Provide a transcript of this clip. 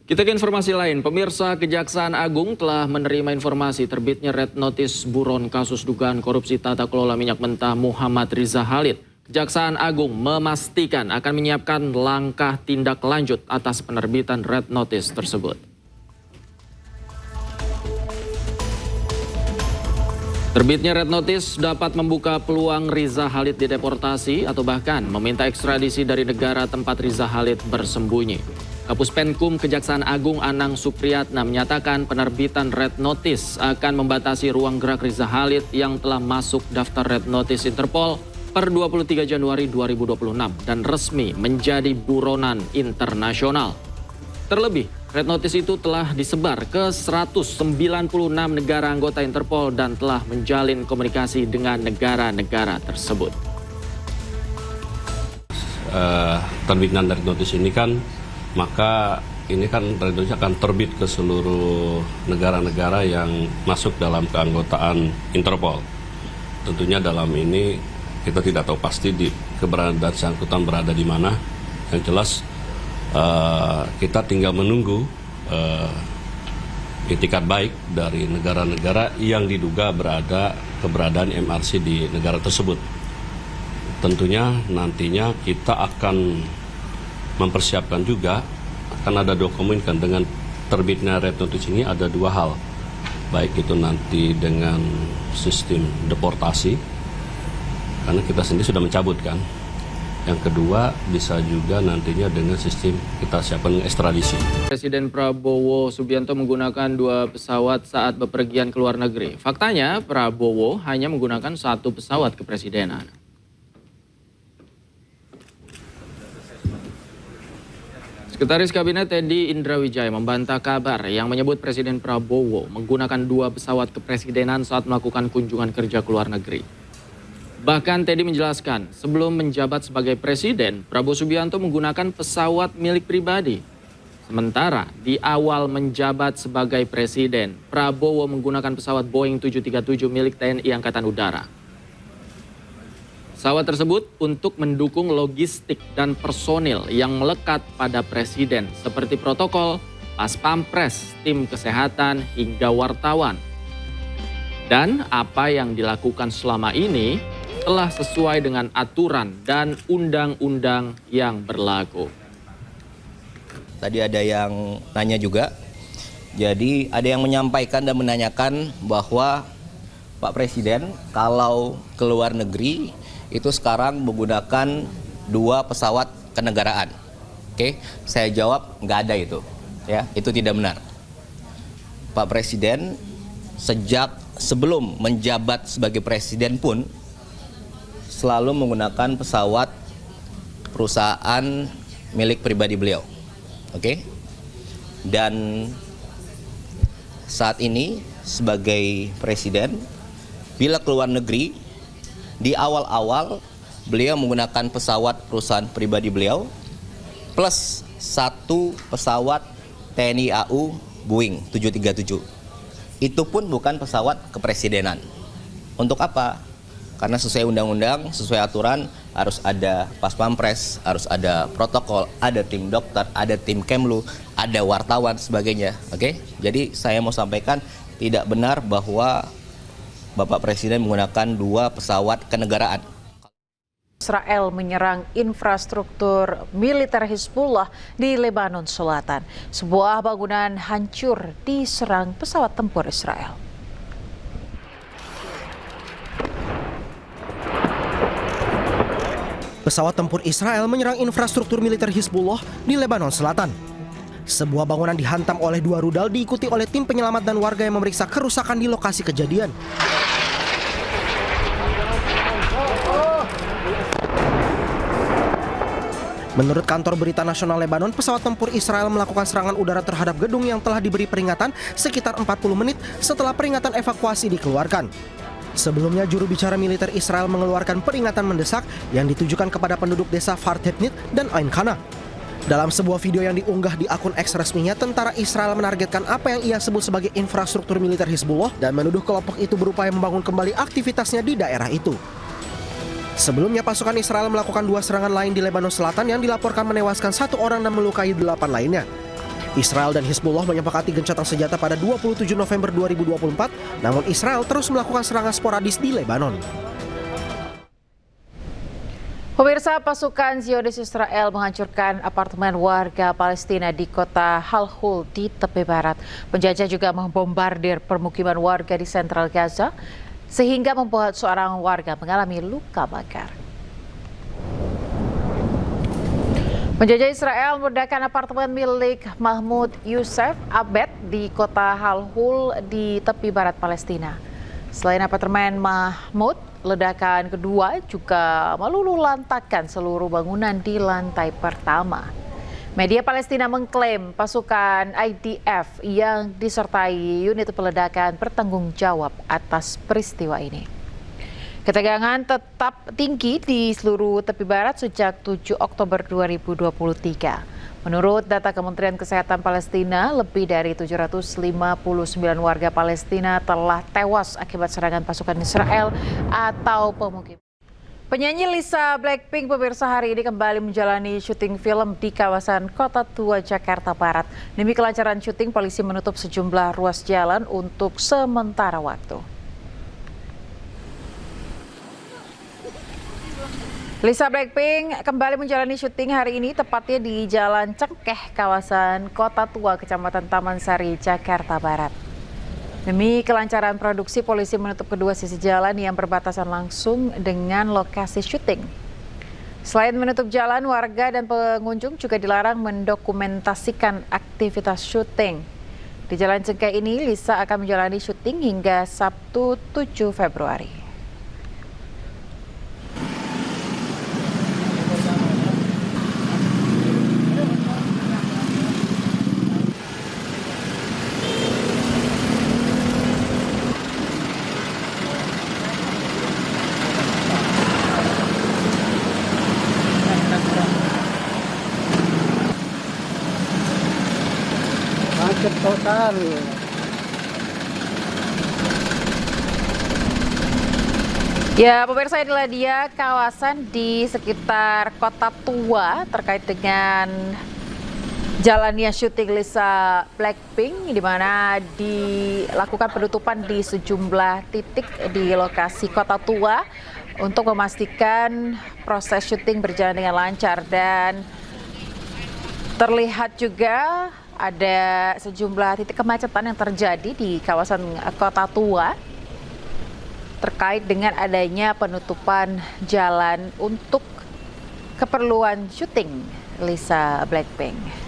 Kita ke informasi lain, pemirsa Kejaksaan Agung telah menerima informasi terbitnya Red Notice buron kasus dugaan korupsi tata kelola minyak mentah Muhammad Riza Khalid. Kejaksaan Agung memastikan akan menyiapkan langkah tindak lanjut atas penerbitan Red Notice tersebut. Terbitnya Red Notice dapat membuka peluang Riza Khalid dideportasi atau bahkan meminta ekstradisi dari negara tempat Riza Khalid bersembunyi. Kapus Penkum Kejaksaan Agung Anang Supriyatna menyatakan penerbitan Red Notice akan membatasi ruang gerak Riza Khalid yang telah masuk daftar Red Notice Interpol per 23 Januari 2026 dan resmi menjadi buronan internasional. Terlebih, Red Notice itu telah disebar ke 196 negara anggota Interpol dan telah menjalin komunikasi dengan negara-negara tersebut. Terbitan Red Notice ini kan, maka ini kan Red Notice akan terbit ke seluruh negara-negara yang masuk dalam keanggotaan Interpol. Tentunya dalam ini kita tidak tahu pasti di keberadaan bersangkutan berada di mana. Yang jelas kita tinggal menunggu itikat baik dari negara-negara yang diduga keberadaan MRC di negara tersebut. Tentunya nantinya kita akan mempersiapkan juga, akan ada dokumen dengan terbitnya Red Notice ini ada dua hal. Baik itu nanti dengan sistem deportasi, karena kita sendiri sudah mencabut kan. Yang kedua bisa juga nantinya dengan sistem kita siapkan ekstradisi. Presiden Prabowo Subianto menggunakan 2 pesawat saat bepergian ke luar negeri. Faktanya Prabowo hanya menggunakan 1 pesawat kepresidenan. Sekretaris Kabinet Teddy Indrawijaya membantah kabar yang menyebut Presiden Prabowo menggunakan 2 pesawat kepresidenan saat melakukan kunjungan kerja ke luar negeri. Bahkan Teddy menjelaskan, sebelum menjabat sebagai presiden, Prabowo Subianto menggunakan pesawat milik pribadi. Sementara di awal menjabat sebagai presiden, Prabowo menggunakan pesawat Boeing 737 milik TNI Angkatan Udara. Pesawat tersebut untuk mendukung logistik dan personil yang melekat pada presiden seperti protokol, pas pampres, tim kesehatan, hingga wartawan. Dan apa yang dilakukan selama ini telah sesuai dengan aturan dan undang-undang yang berlaku. Tadi ada yang nanya juga, jadi ada yang menyampaikan dan menanyakan bahwa Pak Presiden kalau ke luar negeri itu sekarang menggunakan 2 pesawat kenegaraan. Oke, saya jawab nggak ada itu, ya, itu tidak benar. Pak Presiden sejak sebelum menjabat sebagai presiden pun selalu menggunakan pesawat perusahaan milik pribadi beliau. Oke? Dan saat ini sebagai presiden, bila keluar negeri, di awal-awal beliau menggunakan pesawat perusahaan pribadi beliau plus 1 pesawat TNI AU Boeing 737. Itu pun bukan pesawat kepresidenan. Untuk apa? Karena sesuai undang-undang, sesuai aturan harus ada pas pampres, harus ada protokol, ada tim dokter, ada tim Kemlu, ada wartawan sebagainya. Oke? Jadi saya mau sampaikan tidak benar bahwa Bapak Presiden menggunakan 2 pesawat kenegaraan. Israel menyerang infrastruktur militer Hizbullah di Lebanon Selatan. Sebuah bangunan hancur diserang pesawat tempur Israel. Pesawat tempur Israel menyerang infrastruktur militer Hizbullah di Lebanon Selatan. Sebuah bangunan dihantam oleh 2 rudal diikuti oleh tim penyelamat dan warga yang memeriksa kerusakan di lokasi kejadian. Menurut kantor berita nasional Lebanon, pesawat tempur Israel melakukan serangan udara terhadap gedung yang telah diberi peringatan sekitar 40 menit setelah peringatan evakuasi dikeluarkan. Sebelumnya, juru bicara militer Israel mengeluarkan peringatan mendesak yang ditujukan kepada penduduk desa Farthetnit dan Ain Kana. Dalam sebuah video yang diunggah di akun X resminya, tentara Israel menargetkan apa yang ia sebut sebagai infrastruktur militer Hizbullah dan menuduh kelompok itu berupaya membangun kembali aktivitasnya di daerah itu. Sebelumnya, pasukan Israel melakukan 2 serangan lain di Lebanon Selatan yang dilaporkan menewaskan 1 orang dan melukai 8 lainnya. Israel dan Hizbullah menyepakati gencatan senjata pada 27 November 2024, namun Israel terus melakukan serangan sporadis di Lebanon. Pemirsa, pasukan Zionis Israel menghancurkan apartemen warga Palestina di kota Halhul di tepi barat. Penjajah juga membombardir permukiman warga di sentral Gaza, sehingga membuat seorang warga mengalami luka bakar. Penjajah Israel meledakkan apartemen milik Mahmoud Youssef Abed di kota Halhul di tepi barat Palestina. Selain apartemen Mahmoud, ledakan kedua juga meluluhlantakkan seluruh bangunan di lantai pertama. Media Palestina mengklaim pasukan IDF yang disertai unit peledakan bertanggung jawab atas peristiwa ini. Ketegangan tetap tinggi di seluruh tepi barat sejak 7 Oktober 2023. Menurut data Kementerian Kesehatan Palestina, lebih dari 759 warga Palestina telah tewas akibat serangan pasukan Israel atau pemukiman. Penyanyi Lisa Blackpink pemirsa hari ini kembali menjalani syuting film di kawasan Kota Tua, Jakarta Barat. Demi kelancaran syuting, polisi menutup sejumlah ruas jalan untuk sementara waktu. Lisa Blackpink kembali menjalani syuting hari ini tepatnya di Jalan Cengkeh, kawasan Kota Tua, Kecamatan Taman Sari, Jakarta Barat. Demi kelancaran produksi, polisi menutup kedua sisi jalan yang berbatasan langsung dengan lokasi syuting. Selain menutup jalan, warga dan pengunjung juga dilarang mendokumentasikan aktivitas syuting. Di Jalan Cengkeh ini, Lisa akan menjalani syuting hingga Sabtu 7 Februari. Macet total. Ya, pemirsa, inilah dia kawasan di sekitar Kota Tua terkait dengan jalannya syuting Lisa Blackpink, di mana dilakukan penutupan di sejumlah titik di lokasi Kota Tua untuk memastikan proses syuting berjalan dengan lancar. Dan terlihat juga ada sejumlah titik kemacetan yang terjadi di kawasan Kota Tua terkait dengan adanya penutupan jalan untuk keperluan syuting Lisa Blackpink.